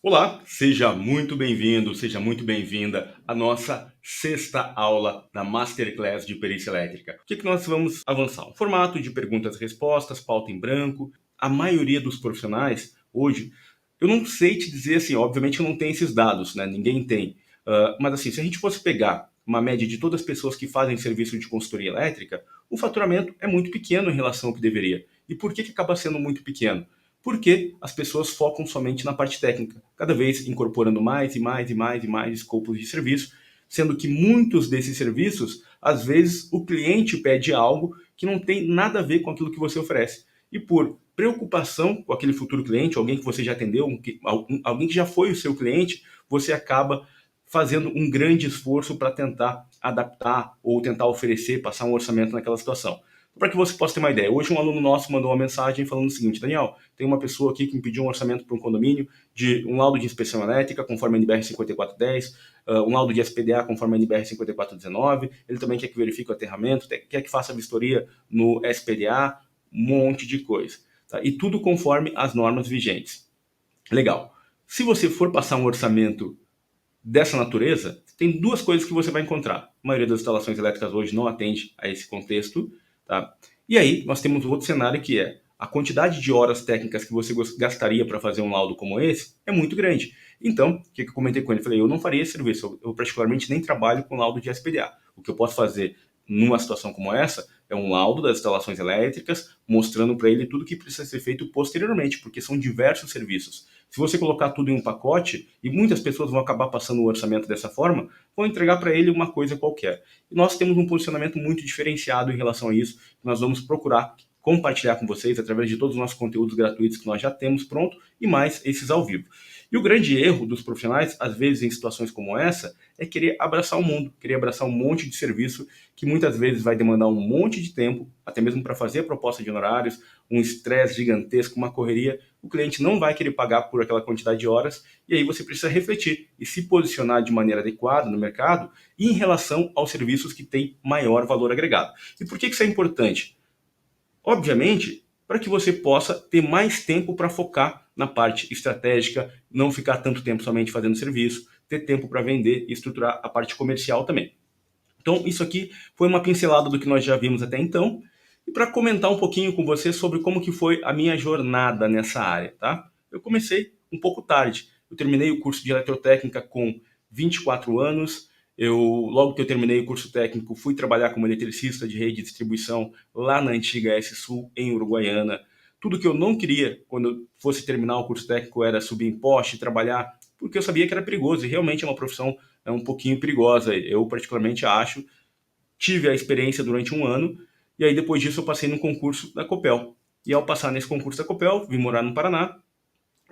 Olá, seja muito bem-vindo, seja muito bem-vinda à nossa sexta aula da Masterclass de Perícia Elétrica. O que nós vamos avançar? Um formato de perguntas e respostas, pauta em branco. A maioria dos profissionais, hoje, eu não sei te dizer assim, obviamente eu não tenho esses dados, né? Ninguém tem. Mas assim, se a gente fosse pegar uma média de todas as pessoas que fazem serviço de consultoria elétrica, o faturamento é muito pequeno em relação ao que deveria. E por que acaba sendo muito pequeno? Porque as pessoas focam somente na parte técnica, cada vez incorporando mais e mais e mais e mais escopos de serviço, sendo que muitos desses serviços, às vezes, o cliente pede algo que não tem nada a ver com aquilo que você oferece. E por preocupação com aquele futuro cliente, alguém que você já atendeu, alguém que já foi o seu cliente, você acaba fazendo um grande esforço para tentar adaptar ou tentar oferecer, passar um orçamento naquela situação. Para que você possa ter uma ideia, hoje um aluno nosso mandou uma mensagem falando o seguinte: Daniel, tem uma pessoa aqui que me pediu um orçamento para um condomínio de um laudo de inspeção elétrica conforme a NBR 5410, um laudo de SPDA conforme a NBR 5419, ele também quer que verifique o aterramento, quer que faça a vistoria no SPDA, um monte de coisa. Tá? E tudo conforme as normas vigentes. Legal. Se você for passar um orçamento dessa natureza, tem duas coisas que você vai encontrar. A maioria das instalações elétricas hoje não atende a esse contexto, tá? E aí nós temos outro cenário que é a quantidade de horas técnicas que você gastaria para fazer um laudo como esse é muito grande. Então, o que eu comentei com ele? Falei, eu não faria esse serviço, eu particularmente nem trabalho com laudo de SPDA. O que eu posso fazer numa situação como essa é um laudo das instalações elétricas, mostrando para ele tudo que precisa ser feito posteriormente, porque são diversos serviços. Se você colocar tudo em um pacote, e muitas pessoas vão acabar passando o orçamento dessa forma, vão entregar para ele uma coisa qualquer. E nós temos um posicionamento muito diferenciado em relação a isso, que nós vamos procurar compartilhar com vocês através de todos os nossos conteúdos gratuitos que nós já temos pronto e mais esses ao vivo. E o grande erro dos profissionais, às vezes em situações como essa, é querer abraçar o mundo, querer abraçar um monte de serviço que muitas vezes vai demandar um monte de tempo, até mesmo para fazer a proposta de honorários, um estresse gigantesco, uma correria. O cliente não vai querer pagar por aquela quantidade de horas, e aí você precisa refletir e se posicionar de maneira adequada no mercado em relação aos serviços que têm maior valor agregado. E por que isso é importante? Obviamente, para que você possa ter mais tempo para focar na parte estratégica, não ficar tanto tempo somente fazendo serviço, ter tempo para vender e estruturar a parte comercial também. Então, isso aqui foi uma pincelada do que nós já vimos até então, e para comentar um pouquinho com você sobre como que foi a minha jornada nessa área, tá? Eu comecei um pouco tarde. Eu terminei o curso de eletrotécnica com 24 anos. Logo que eu terminei o curso técnico, fui trabalhar como eletricista de rede de distribuição lá na antiga S-Sul, em Uruguaiana. Tudo que eu não queria quando eu fosse terminar o curso técnico era subir em poste, trabalhar, porque eu sabia que era perigoso, e realmente é uma profissão um pouquinho perigosa. Eu particularmente acho, tive a experiência durante um ano, e aí depois disso eu passei no concurso da Copel. E ao passar nesse concurso da Copel, vim morar no Paraná.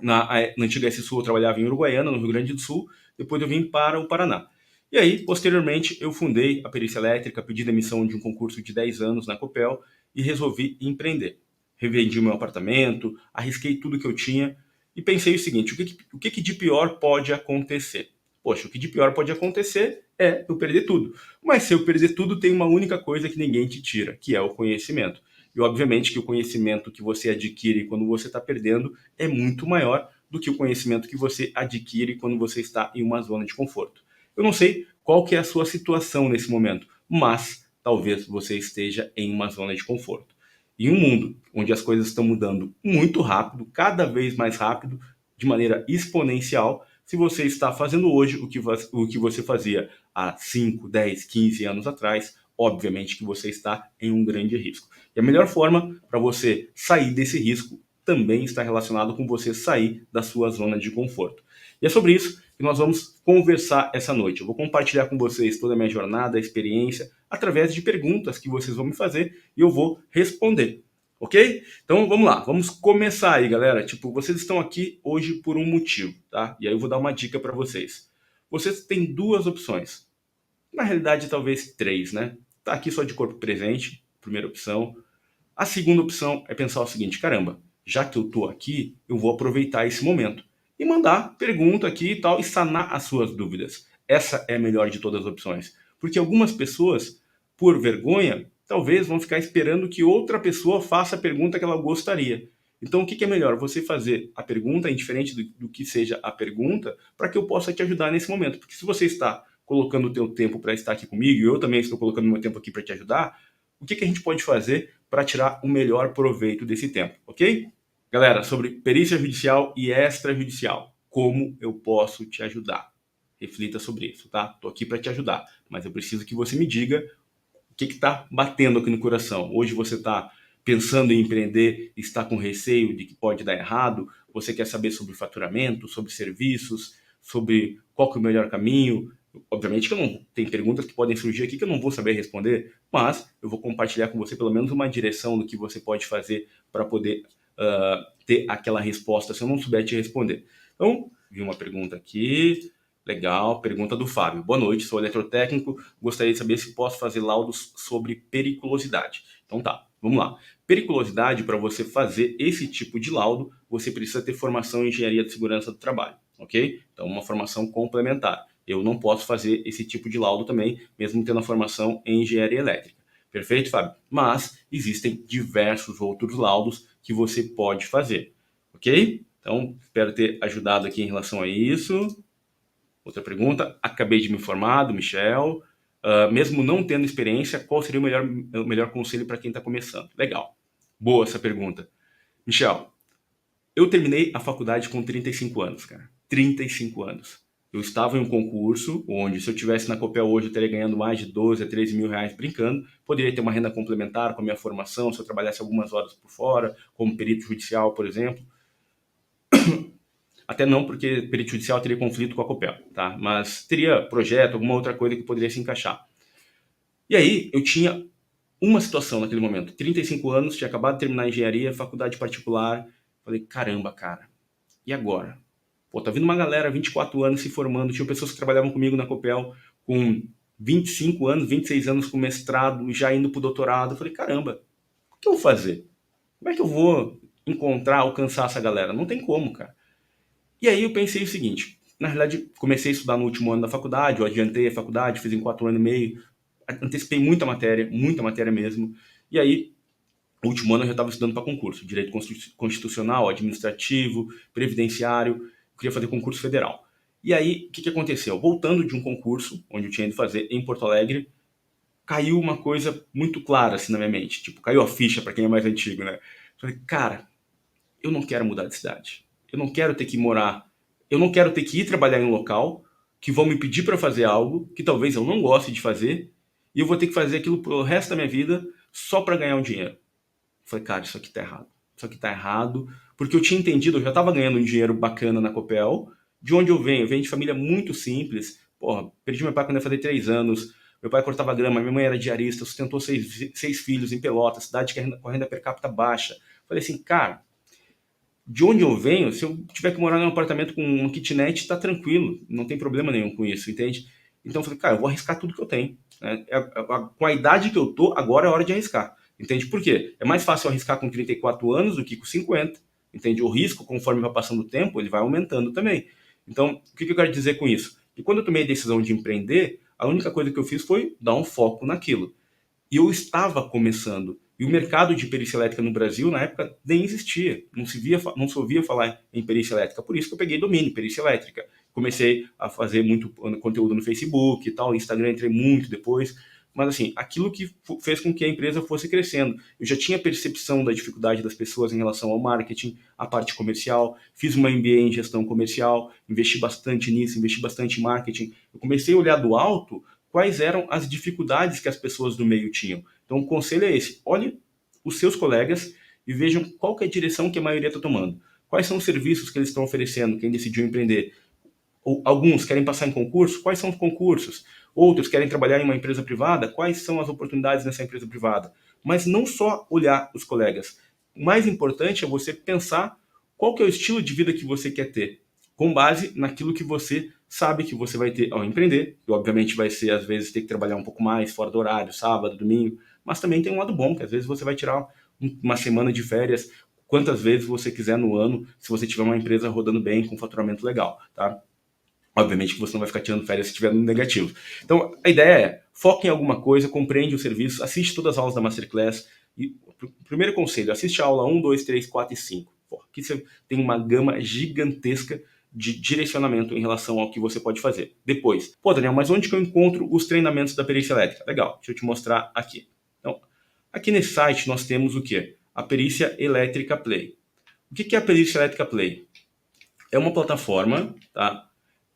Na antiga S-Sul eu trabalhava em Uruguaiana, no Rio Grande do Sul, depois eu vim para o Paraná. E aí, posteriormente, eu fundei a Perícia Elétrica, pedi demissão de um concurso de 10 anos na Copel e resolvi empreender. Revendi o meu apartamento, arrisquei tudo que eu tinha e pensei o seguinte: o que de pior pode acontecer? Poxa, o que de pior pode acontecer é eu perder tudo. Mas se eu perder tudo, tem uma única coisa que ninguém te tira, que é o conhecimento. E obviamente que o conhecimento que você adquire quando você está perdendo é muito maior do que o conhecimento que você adquire quando você está em uma zona de conforto. Eu não sei qual que é a sua situação nesse momento, mas talvez você esteja em uma zona de conforto. Em um mundo onde as coisas estão mudando muito rápido, cada vez mais rápido, de maneira exponencial, se você está fazendo hoje o que você fazia há 5, 10, 15 anos atrás, obviamente que você está em um grande risco. E a melhor forma para você sair desse risco também está relacionado com você sair da sua zona de conforto. E é sobre isso que nós vamos conversar essa noite. Eu vou compartilhar com vocês toda a minha jornada, a experiência, através de perguntas que vocês vão me fazer e eu vou responder. Ok? Então vamos lá, vamos começar aí, galera. Tipo, vocês estão aqui hoje por um motivo, tá? E aí eu vou dar uma dica para vocês. Vocês têm duas opções. Na realidade, talvez três, né? Tá aqui só de corpo presente, primeira opção. A segunda opção é pensar o seguinte: caramba, já que eu tô aqui, eu vou aproveitar esse momento e mandar pergunta aqui e tal e sanar as suas dúvidas. Essa é a melhor de todas as opções, porque algumas pessoas, por vergonha, talvez vão ficar esperando que outra pessoa faça a pergunta que ela gostaria. Então, o que é melhor? Você fazer a pergunta, indiferente do que seja a pergunta, para que eu possa te ajudar nesse momento. Porque se você está colocando o teu tempo para estar aqui comigo, e eu também estou colocando o meu tempo aqui para te ajudar, o que a gente pode fazer para tirar o melhor proveito desse tempo, ok? Galera, sobre perícia judicial e extrajudicial, como eu posso te ajudar? Reflita sobre isso, tá? Tô aqui para te ajudar, mas eu preciso que você me diga o que está batendo aqui no coração. Hoje você está pensando em empreender, está com receio de que pode dar errado, você quer saber sobre faturamento, sobre serviços, sobre qual que é o melhor caminho. Obviamente que eu não tem perguntas que podem surgir aqui que eu não vou saber responder, mas eu vou compartilhar com você pelo menos uma direção do que você pode fazer para poder ter aquela resposta se eu não souber te responder. Então, vi uma pergunta aqui. Legal, pergunta do Fábio. Boa noite, sou eletrotécnico, gostaria de saber se posso fazer laudos sobre periculosidade. Então tá, vamos lá. Periculosidade, para você fazer esse tipo de laudo, você precisa ter formação em engenharia de segurança do trabalho, ok? Então, uma formação complementar. Eu não posso fazer esse tipo de laudo também, mesmo tendo a formação em engenharia elétrica. Perfeito, Fábio? Mas existem diversos outros laudos que você pode fazer, ok? Então, espero ter ajudado aqui em relação a isso. Outra pergunta, acabei de me informar, do Michel. Mesmo não tendo experiência, qual seria o melhor conselho para quem está começando? Legal. Boa essa pergunta. Michel, eu terminei a faculdade com 35 anos, cara. 35 anos. Eu estava em um concurso onde, se eu tivesse na Copel hoje, eu estaria ganhando mais de 12 a 13 mil reais brincando. Poderia ter uma renda complementar com a minha formação, se eu trabalhasse algumas horas por fora, como perito judicial, por exemplo. Até não, porque perito judicial teria conflito com a Copel, tá? Mas teria projeto, alguma outra coisa que poderia se encaixar. E aí, eu tinha uma situação naquele momento. 35 anos, tinha acabado de terminar a engenharia, faculdade particular. Falei, caramba, cara, e agora? Pô, tá vindo uma galera, 24 anos se formando, tinha pessoas que trabalhavam comigo na Copel com 25 anos, 26 anos com mestrado, já indo pro doutorado. Falei, caramba, o que eu vou fazer? Como é que eu vou encontrar, alcançar essa galera? Não tem como, cara. E aí eu pensei o seguinte, na realidade comecei a estudar no último ano da faculdade, eu adiantei a faculdade, fiz em 4 anos e meio, antecipei muita matéria mesmo, e aí no último ano eu já estava estudando para concurso, direito constitucional, administrativo, previdenciário, eu queria fazer concurso federal. E aí, o que aconteceu? Voltando de um concurso, onde eu tinha ido fazer em Porto Alegre, caiu uma coisa muito clara assim na minha mente, tipo, caiu a ficha para quem é mais antigo, né? Falei, cara, eu não quero mudar de cidade. Eu não quero ter que morar, eu não quero ter que ir trabalhar em um local que vão me pedir para fazer algo que talvez eu não goste de fazer e eu vou ter que fazer aquilo pro resto da minha vida só para ganhar um dinheiro. Eu falei, cara, isso aqui tá errado. Isso aqui tá errado, porque eu tinha entendido, eu já estava ganhando um dinheiro bacana na Copel, de onde eu venho de família muito simples. Porra, perdi meu pai quando eu fazia 3 anos, meu pai cortava grama, minha mãe era diarista, sustentou seis filhos em Pelotas, cidade com a renda per capita baixa. Falei assim, cara, de onde eu venho, se eu tiver que morar num apartamento com uma kitnet, tá tranquilo, não tem problema nenhum com isso, entende? Então eu falei, cara, eu vou arriscar tudo que eu tenho. Né? Com a idade que eu tô, agora é hora de arriscar. Entende? Por quê? É mais fácil arriscar com 34 anos do que com 50. Entende? O risco, conforme vai passando o tempo, ele vai aumentando também. Então, o que eu quero dizer com isso? Que quando eu tomei a decisão de empreender, a única coisa que eu fiz foi dar um foco naquilo. E eu estava começando. E o mercado de perícia elétrica no Brasil, na época, nem existia. Não se ouvia falar em perícia elétrica. Por isso que eu peguei domínio, perícia elétrica. Comecei a fazer muito conteúdo no Facebook e tal. Instagram entrei muito depois. Mas, assim, aquilo que fez com que a empresa fosse crescendo. Eu já tinha percepção da dificuldade das pessoas em relação ao marketing, à parte comercial. Fiz uma MBA em gestão comercial, investi bastante nisso, investi bastante em marketing. Eu comecei a olhar do alto quais eram as dificuldades que as pessoas do meio tinham. Então, o conselho é esse. Olhe os seus colegas e vejam qual que é a direção que a maioria está tomando. Quais são os serviços que eles estão oferecendo, quem decidiu empreender. Ou, alguns querem passar em concurso, quais são os concursos? Outros querem trabalhar em uma empresa privada, quais são as oportunidades nessa empresa privada? Mas não só olhar os colegas. O mais importante é você pensar qual que é o estilo de vida que você quer ter, com base naquilo que você sabe que você vai ter ao empreender, que obviamente vai ser, às vezes, ter que trabalhar um pouco mais, fora do horário, sábado, domingo, mas também tem um lado bom, que às vezes você vai tirar uma semana de férias, quantas vezes você quiser no ano, se você tiver uma empresa rodando bem, com faturamento legal, tá? Obviamente que você não vai ficar tirando férias se estiver no negativo. Então, a ideia é, foque em alguma coisa, compreende o serviço, assiste todas as aulas da Masterclass. E o primeiro conselho, assiste a aula 1, 2, 3, 4 e 5. Pô, aqui você tem uma gama gigantesca de direcionamento em relação ao que você pode fazer. Depois, pô, Daniel, mas onde que eu encontro os treinamentos da perícia elétrica? Legal, deixa eu te mostrar aqui. Então, aqui nesse site nós temos o quê? A Perícia Elétrica Play. O que é a Perícia Elétrica Play? É uma plataforma, tá,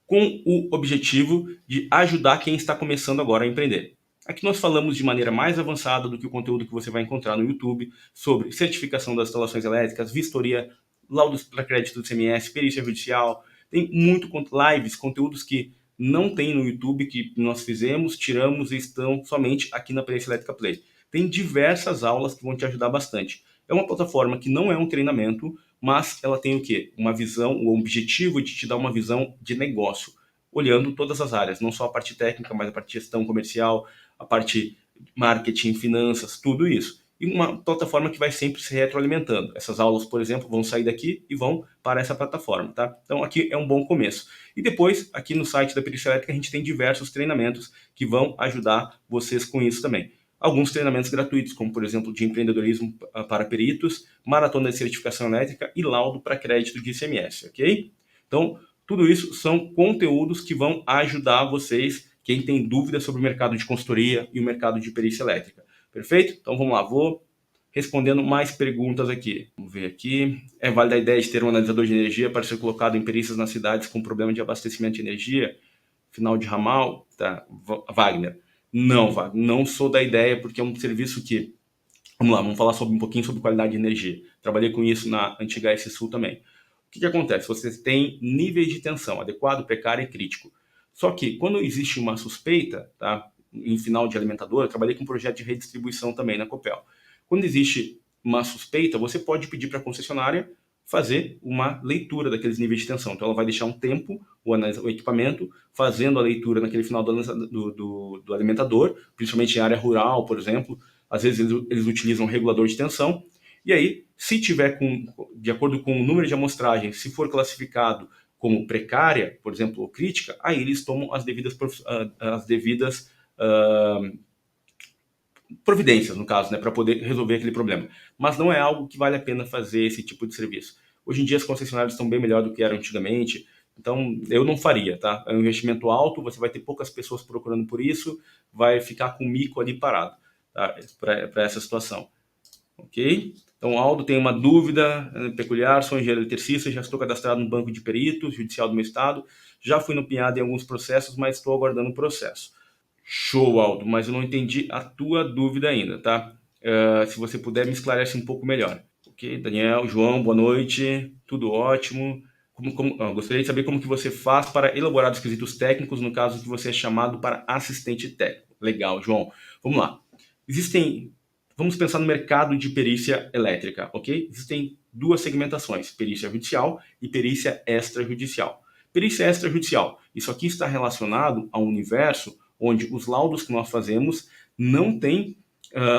com o objetivo de ajudar quem está começando agora a empreender. Aqui nós falamos de maneira mais avançada do que o conteúdo que você vai encontrar no YouTube sobre certificação das instalações elétricas, vistoria, laudos para crédito do CMS, perícia judicial. Tem muito lives, conteúdos que não tem no YouTube, que nós fizemos, tiramos e estão somente aqui na Perícia Elétrica Play. Tem diversas aulas que vão te ajudar bastante. É uma plataforma que não é um treinamento, mas ela tem o quê? Uma visão, o objetivo de te dar uma visão de negócio, olhando todas as áreas, não só a parte técnica, mas a parte de gestão comercial, a parte marketing, finanças, tudo isso. E uma plataforma que vai sempre se retroalimentando. Essas aulas, por exemplo, vão sair daqui e vão para essa plataforma, tá? Então aqui é um bom começo. E depois, aqui no site da Perícia Elétrica, a gente tem diversos treinamentos que vão ajudar vocês com isso também. Alguns treinamentos gratuitos, como por exemplo de empreendedorismo para peritos, maratona de certificação elétrica e laudo para crédito de ICMS, ok? Então, tudo isso são conteúdos que vão ajudar vocês, quem tem dúvidas sobre o mercado de consultoria e o mercado de perícia elétrica. Perfeito? Então vamos lá, vou respondendo mais perguntas aqui. Vamos ver aqui. É válida a ideia de ter um analisador de energia para ser colocado em perícias nas cidades com problema de abastecimento de energia? Final de ramal? Tá, Wagner. Não, Wagner, não sou da ideia, porque é um serviço que... Vamos lá, vamos falar um pouquinho sobre qualidade de energia. Trabalhei com isso na antiga S-Sul também. O que acontece? Você tem níveis de tensão, adequado, precário e crítico. Só que quando existe uma suspeita, tá, em final de alimentador, eu trabalhei com um projeto de redistribuição também na Copel. Quando existe uma suspeita, você pode pedir para a concessionária fazer uma leitura daqueles níveis de tensão. Então ela vai deixar um tempo, o equipamento, fazendo a leitura naquele final do alimentador, principalmente em área rural, por exemplo. Às vezes eles utilizam um regulador de tensão. E aí, se tiver de acordo com o número de amostragem, se for classificado como precária, por exemplo, ou crítica, aí eles tomam as devidas providências, no caso, né, para poder resolver aquele problema. Mas não é algo que vale a pena fazer esse tipo de serviço. Hoje em dia as concessionárias estão bem melhor do que eram antigamente, então eu não faria, tá? É um investimento alto, você vai ter poucas pessoas procurando por isso, vai ficar com o mico ali parado, tá? Para essa situação. Ok? Então, Aldo, tem uma dúvida peculiar, sou engenheiro eletricista, já estou cadastrado no banco de peritos, judicial do meu estado, já fui no PIAD em alguns processos, mas estou aguardando o processo. Show, Aldo, mas eu não entendi a tua dúvida ainda, tá? Se você puder me esclarecer um pouco melhor. Ok, Daniel, João, boa noite, tudo ótimo. Gostaria de saber como que você faz para elaborar os quesitos técnicos no caso que você é chamado para assistente técnico. Legal, João. Vamos lá. Vamos pensar no mercado de perícia elétrica, ok? Existem duas segmentações, perícia judicial e perícia extrajudicial. Perícia extrajudicial, isso aqui está relacionado a um universo onde os laudos que nós fazemos não tem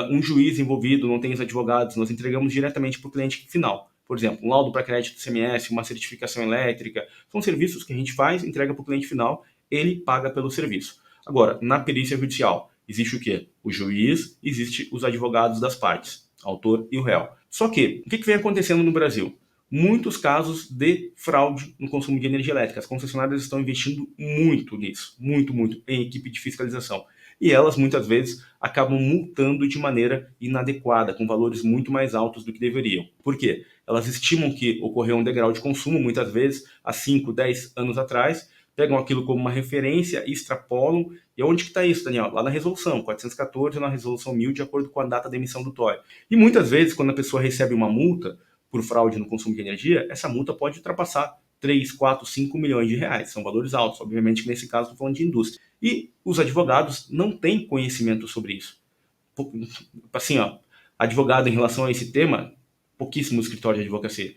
um juiz envolvido, não tem os advogados, nós entregamos diretamente para o cliente final. Por exemplo, um laudo para crédito do CMS, uma certificação elétrica, são serviços que a gente faz, entrega para o cliente final, ele paga pelo serviço. Agora, na perícia judicial, existe o quê? O juiz, existe os advogados das partes, autor e o réu. Só que, o que vem acontecendo no Brasil? Muitos casos de fraude no consumo de energia elétrica. As concessionárias estão investindo muito nisso, muito, em equipe de fiscalização. E elas, muitas vezes, acabam multando de maneira inadequada, com valores muito mais altos do que deveriam. Por quê? Elas estimam que ocorreu um degrau de consumo, muitas vezes, há 5, 10 anos atrás, pegam aquilo como uma referência e extrapolam. E onde que está isso, Daniel? Lá na resolução 414, na resolução 1000, de acordo com a data da emissão do TOE. E muitas vezes, quando a pessoa recebe uma multa por fraude no consumo de energia, essa multa pode ultrapassar 3, 4, 5 milhões de reais. São valores altos, obviamente que nesse caso estou falando de indústria. E os advogados não têm conhecimento sobre isso. Assim, advogado em relação a esse tema, pouquíssimo escritório de advocacia.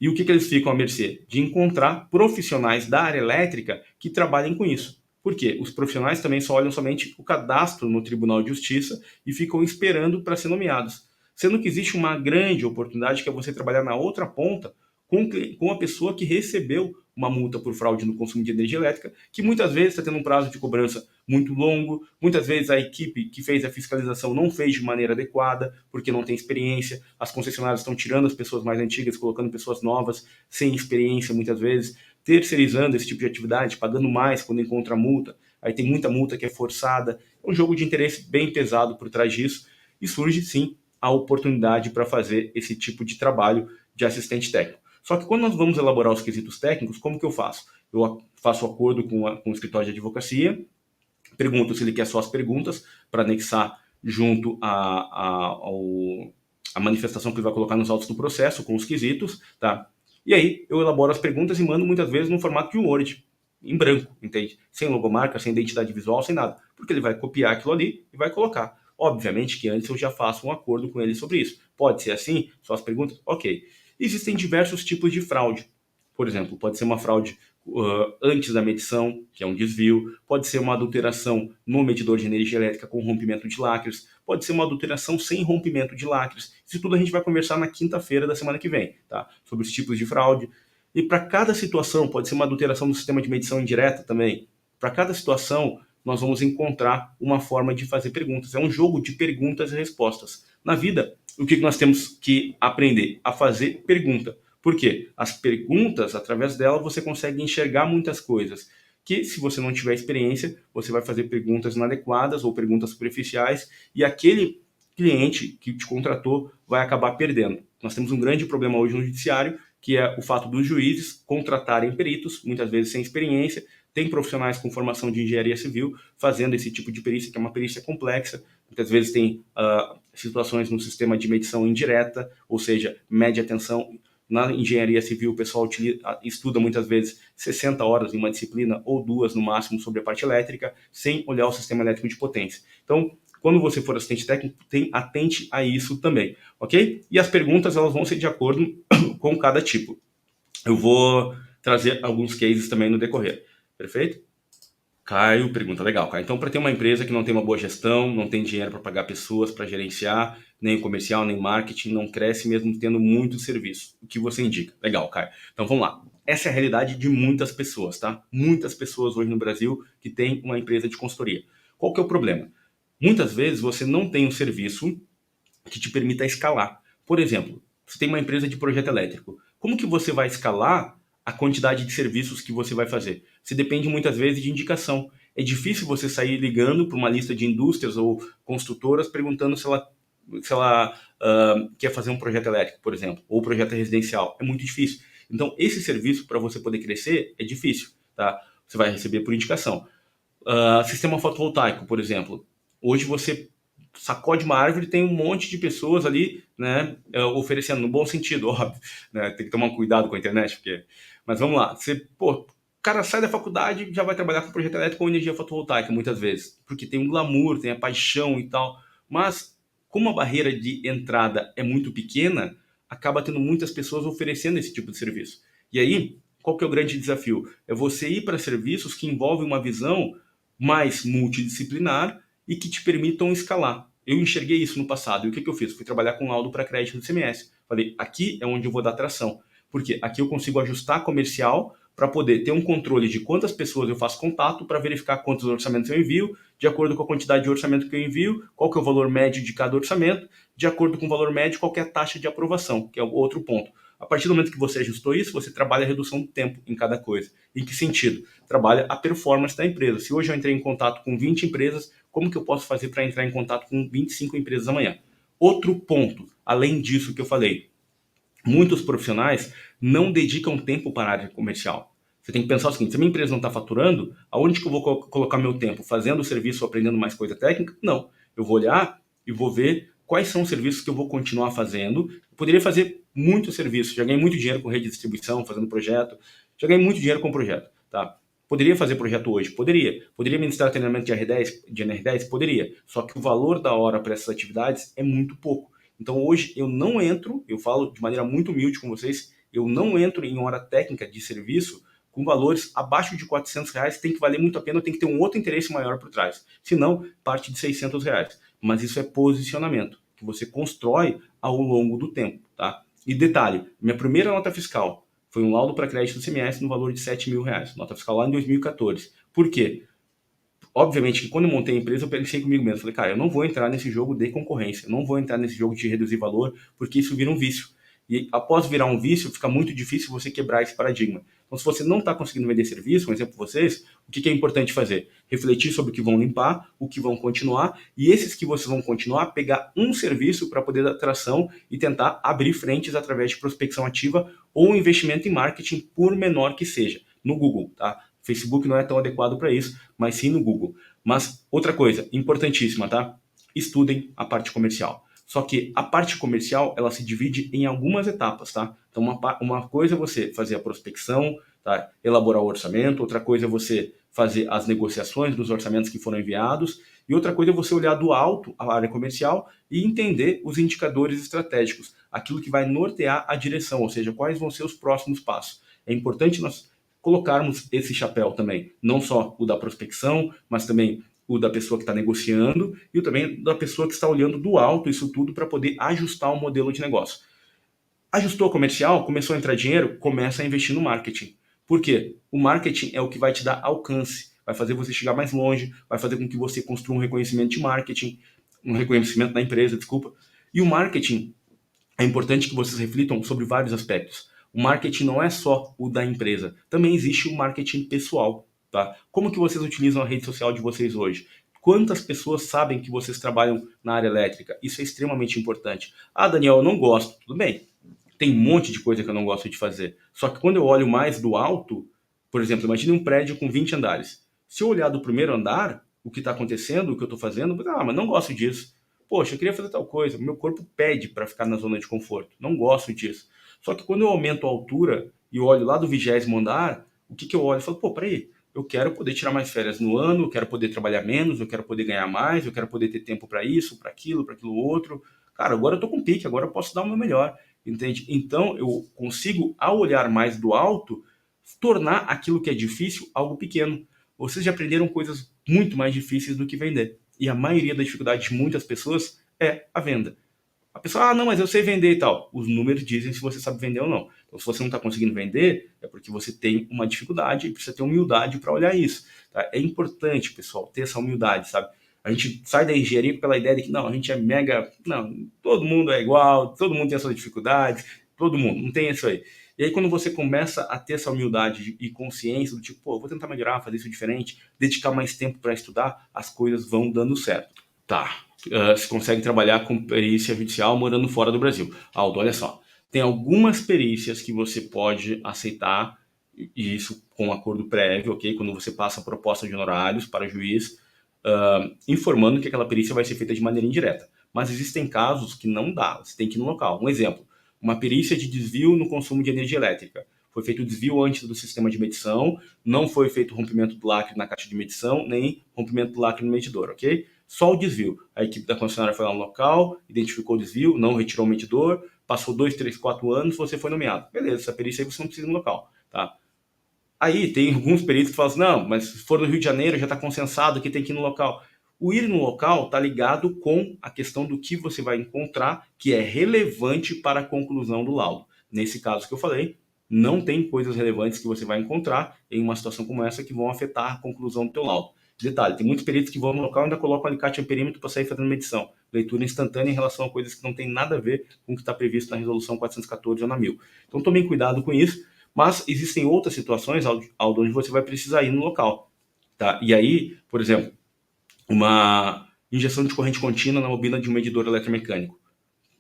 E o que eles ficam à mercê? De encontrar profissionais da área elétrica que trabalhem com isso. Por quê? Os profissionais também só olham somente o cadastro no Tribunal de Justiça e ficam esperando para ser nomeados. Sendo que existe uma grande oportunidade que é você trabalhar na outra ponta com a pessoa que recebeu uma multa por fraude no consumo de energia elétrica, que muitas vezes está tendo um prazo de cobrança muito longo, muitas vezes a equipe que fez a fiscalização não fez de maneira adequada, porque não tem experiência, as concessionárias estão tirando as pessoas mais antigas, colocando pessoas novas, sem experiência muitas vezes, terceirizando esse tipo de atividade, pagando mais quando encontra multa, aí tem muita multa que é forçada, é um jogo de interesse bem pesado por trás disso, e surge sim a oportunidade para fazer esse tipo de trabalho de assistente técnico. Só que quando nós vamos elaborar os quesitos técnicos, como que eu faço? Eu faço acordo com o escritório de advocacia, pergunto se ele quer só as perguntas para anexar junto a manifestação que ele vai colocar nos autos do processo, com os quesitos, tá? E aí eu elaboro as perguntas e mando muitas vezes no formato de um Word, em branco, entende? Sem logomarca, sem identidade visual, sem nada. Porque ele vai copiar aquilo ali e vai colocar. Obviamente que antes eu já faço um acordo com ele sobre isso. Pode ser assim? Só as perguntas? Ok. Existem diversos tipos de fraude. Por exemplo, pode ser uma fraude antes da medição, que é um desvio, pode ser uma adulteração no medidor de energia elétrica com rompimento de lacres, pode ser uma adulteração sem rompimento de lacres. Isso tudo a gente vai conversar na quinta-feira da semana que vem, tá? Sobre os tipos de fraude. E para cada situação, pode ser uma adulteração do sistema de medição indireta também. Para cada situação, nós vamos encontrar uma forma de fazer perguntas. É um jogo de perguntas e respostas. Na vida, o que nós temos que aprender? A fazer pergunta. Por quê? As perguntas, através dela, você consegue enxergar muitas coisas. Que, se você não tiver experiência, você vai fazer perguntas inadequadas ou perguntas superficiais e aquele cliente que te contratou vai acabar perdendo. Nós temos um grande problema hoje no judiciário, que é o fato dos juízes contratarem peritos, muitas vezes sem experiência, tem profissionais com formação de engenharia civil fazendo esse tipo de perícia, que é uma perícia complexa, muitas vezes tem situações no sistema de medição indireta, ou seja, mede a tensão. Na engenharia civil, o pessoal estuda muitas vezes 60 horas em uma disciplina ou 2 no máximo sobre a parte elétrica, sem olhar o sistema elétrico de potência. Então, quando você for assistente técnico, atente a isso também, ok? E as perguntas, elas vão ser de acordo com cada tipo. Eu vou trazer alguns cases também no decorrer, perfeito? Caio pergunta, legal, Caio. Então, para ter uma empresa que não tem uma boa gestão, não tem dinheiro para pagar pessoas para gerenciar, nem comercial, nem marketing, não cresce mesmo tendo muito serviço. O que você indica? Legal, Caio. Então, vamos lá. Essa é a realidade de muitas pessoas, tá? Muitas pessoas hoje no Brasil que têm uma empresa de consultoria. Qual que é o problema? Muitas vezes você não tem um serviço que te permita escalar. Por exemplo, você tem uma empresa de projeto elétrico. Como que você vai escalar a quantidade de serviços que você vai fazer? Você depende muitas vezes de indicação. É difícil você sair ligando para uma lista de indústrias ou construtoras perguntando se ela quer fazer um projeto elétrico, por exemplo, ou projeto residencial. É muito difícil. Então, esse serviço, para você poder crescer, é difícil. Tá? Você vai receber por indicação. Sistema fotovoltaico, por exemplo. Hoje você sacode uma árvore, tem um monte de pessoas ali, né, oferecendo, no bom sentido, óbvio, né, tem que tomar cuidado com a internet, porque... Mas vamos lá, o cara sai da faculdade e já vai trabalhar com projeto elétrico ou energia fotovoltaica, muitas vezes, porque tem um glamour, tem a paixão e tal, mas como a barreira de entrada é muito pequena, acaba tendo muitas pessoas oferecendo esse tipo de serviço. E aí, qual que é o grande desafio? É você ir para serviços que envolvem uma visão mais multidisciplinar e que te permitam escalar. Eu enxerguei isso no passado. E o que eu fiz? Fui trabalhar com laudo para crédito do CMS. Falei, aqui é onde eu vou dar tração. Porque aqui eu consigo ajustar comercial para poder ter um controle de quantas pessoas eu faço contato para verificar quantos orçamentos eu envio, de acordo com a quantidade de orçamento que eu envio, qual que é o valor médio de cada orçamento, de acordo com o valor médio, qual que é a taxa de aprovação, que é o outro ponto. A partir do momento que você ajustou isso, você trabalha a redução do tempo em cada coisa. Em que sentido? Trabalha a performance da empresa. Se hoje eu entrei em contato com 20 empresas, como que eu posso fazer para entrar em contato com 25 empresas amanhã? Outro ponto, além disso que eu falei, muitos profissionais não dedicam tempo para a área comercial. Você tem que pensar o seguinte, se a minha empresa não está faturando, aonde que eu vou colocar meu tempo? Fazendo o serviço, aprendendo mais coisa técnica? Não. Eu vou olhar e vou ver quais são os serviços que eu vou continuar fazendo. Eu poderia fazer muitos serviços. Já ganhei muito dinheiro com rede de distribuição, fazendo projeto. Já ganhei muito dinheiro com projeto. Tá? Poderia fazer projeto hoje? Poderia. Poderia ministrar treinamento de NR10? Poderia. Só que o valor da hora para essas atividades é muito pouco. Então hoje eu não entro, eu falo de maneira muito humilde com vocês, eu não entro em hora técnica de serviço com valores abaixo de R$ 400, tem que valer muito a pena, tem que ter um outro interesse maior por trás. Se não, parte de R$ 600. Mas isso é posicionamento, que você constrói ao longo do tempo, tá? E detalhe, minha primeira nota fiscal, Foi um laudo para crédito do CMS no valor de R$ 7.000, nota fiscal lá em 2014. Por quê? Obviamente que quando eu montei a empresa, eu pensei comigo mesmo, falei, cara, eu não vou entrar nesse jogo de concorrência, eu não vou entrar nesse jogo de reduzir valor, porque isso vira um vício. E após virar um vício, fica muito difícil você quebrar esse paradigma. Então, se você não está conseguindo vender serviço, um exemplo para vocês, o que é importante fazer? Refletir sobre o que vão limpar, o que vão continuar, e esses que vocês vão continuar, pegar um serviço para poder dar tração e tentar abrir frentes através de prospecção ativa ou investimento em marketing, por menor que seja, no Google, tá? Facebook não é tão adequado para isso, mas sim no Google. Mas outra coisa importantíssima, tá? Estudem a parte comercial. Só que a parte comercial, ela se divide em algumas etapas, tá? Então, uma coisa é você fazer a prospecção, tá? Elaborar o orçamento, outra coisa é você fazer as negociações dos orçamentos que foram enviados, e outra coisa é você olhar do alto a área comercial e entender os indicadores estratégicos, aquilo que vai nortear a direção, ou seja, quais vão ser os próximos passos. É importante nós colocarmos esse chapéu também, não só o da prospecção, mas também o da pessoa que está negociando e o também da pessoa que está olhando do alto isso tudo para poder ajustar o modelo de negócio. Ajustou o comercial, começou a entrar dinheiro, começa a investir no marketing. Por quê? O marketing é o que vai te dar alcance, vai fazer você chegar mais longe, vai fazer com que você construa um reconhecimento de marketing, um reconhecimento da empresa, desculpa. E o marketing, é importante que vocês reflitam sobre vários aspectos. O marketing não é só o da empresa, também existe o marketing pessoal, tá? Como que vocês utilizam a rede social de vocês hoje? Quantas pessoas sabem que vocês trabalham na área elétrica? Isso é extremamente importante. Ah, Daniel, eu não gosto. Tudo bem. Tem um monte de coisa que eu não gosto de fazer. Só que quando eu olho mais do alto, por exemplo, imagine um prédio com 20 andares. Se eu olhar do primeiro andar, o que está acontecendo, o que eu estou fazendo, mas não gosto disso. Poxa, eu queria fazer tal coisa. Meu corpo pede para ficar na zona de conforto. Não gosto disso. Só que quando eu aumento a altura e olho lá do 20º andar, o que eu olho? Eu falo, pô, peraí, eu quero poder tirar mais férias no ano, eu quero poder trabalhar menos, eu quero poder ganhar mais, eu quero poder ter tempo para isso, para aquilo outro. Cara, agora eu tô com pique, agora eu posso dar o meu melhor, entende? Então eu consigo, ao olhar mais do alto, tornar aquilo que é difícil algo pequeno. Vocês já aprenderam coisas muito mais difíceis do que vender. E a maioria da dificuldade de muitas pessoas é a venda. A pessoa, não, mas eu sei vender e tal. Os números dizem se você sabe vender ou não. Então, se você não está conseguindo vender, é porque você tem uma dificuldade e precisa ter humildade para olhar isso. Tá? É importante, pessoal, ter essa humildade, sabe? A gente sai da engenharia com aquela ideia de que, não, a gente é mega... Não, todo mundo é igual, todo mundo tem as suas dificuldades, todo mundo, não tem isso aí. E aí, quando você começa a ter essa humildade e consciência do tipo, pô, vou tentar melhorar, fazer isso diferente, dedicar mais tempo para estudar, as coisas vão dando certo. Tá, se consegue trabalhar com perícia judicial morando fora do Brasil. Aldo, olha só, tem algumas perícias que você pode aceitar, e isso com acordo prévio, ok? Quando você passa a proposta de honorários para o juiz, informando que aquela perícia vai ser feita de maneira indireta. Mas existem casos que não dá, você tem que ir no local. Um exemplo, uma perícia de desvio no consumo de energia elétrica. Foi feito o desvio antes do sistema de medição, não foi feito rompimento do lacre na caixa de medição, nem rompimento do lacre no medidor, ok? Só o desvio. A equipe da concessionária foi lá no local, identificou o desvio, não retirou o medidor, passou 2, 3, 4 anos, você foi nomeado. Beleza, essa perícia aí você não precisa ir no local, tá? Aí tem alguns peritos que falam assim, não, mas se for no Rio de Janeiro já está consensado que tem que ir no local. O ir no local está ligado com a questão do que você vai encontrar que é relevante para a conclusão do laudo. Nesse caso que eu falei, não tem coisas relevantes que você vai encontrar em uma situação como essa que vão afetar a conclusão do teu laudo. Detalhe, tem muitos peritos que vão no local e ainda colocam alicate a perímetro para sair fazendo medição. Leitura instantânea em relação a coisas que não tem nada a ver com o que está previsto na resolução 414 ou na 1000. Então tomem cuidado com isso. Mas existem outras situações onde você vai precisar ir no local, tá? E aí, por exemplo, uma injeção de corrente contínua na bobina de um medidor eletromecânico.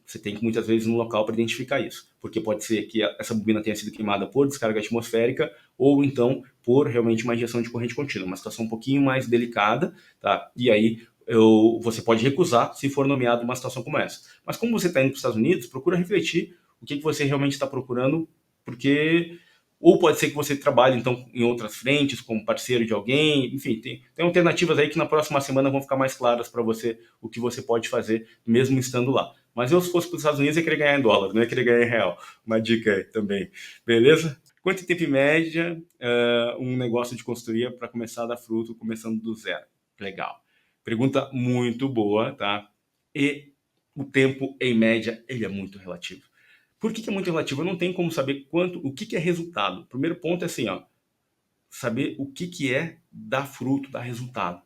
Você tem que muitas vezes ir no local para identificar isso, porque pode ser que essa bobina tenha sido queimada por descarga atmosférica ou então por realmente uma injeção de corrente contínua, uma situação um pouquinho mais delicada, tá? E aí você pode recusar se for nomeado uma situação como essa. Mas como você está indo para os Estados Unidos, procura refletir o que você realmente está procurando, porque ou pode ser que você trabalhe então em outras frentes como parceiro de alguém, enfim, tem alternativas aí que na próxima semana vão ficar mais claras para você o que você pode fazer mesmo estando lá. Mas eu, se fosse para os Estados Unidos, ia querer ganhar em dólar, não ia querer ganhar em real. Uma dica aí também, beleza? Quanto tempo em média um negócio de consultoria para começar a dar fruto, começando do zero? Legal. Pergunta muito boa, tá? E o tempo, em média, ele é muito relativo. Por que é muito relativo? Eu não tenho como saber o que é resultado. O primeiro ponto é assim, ó, saber o que é dar fruto, dar resultado.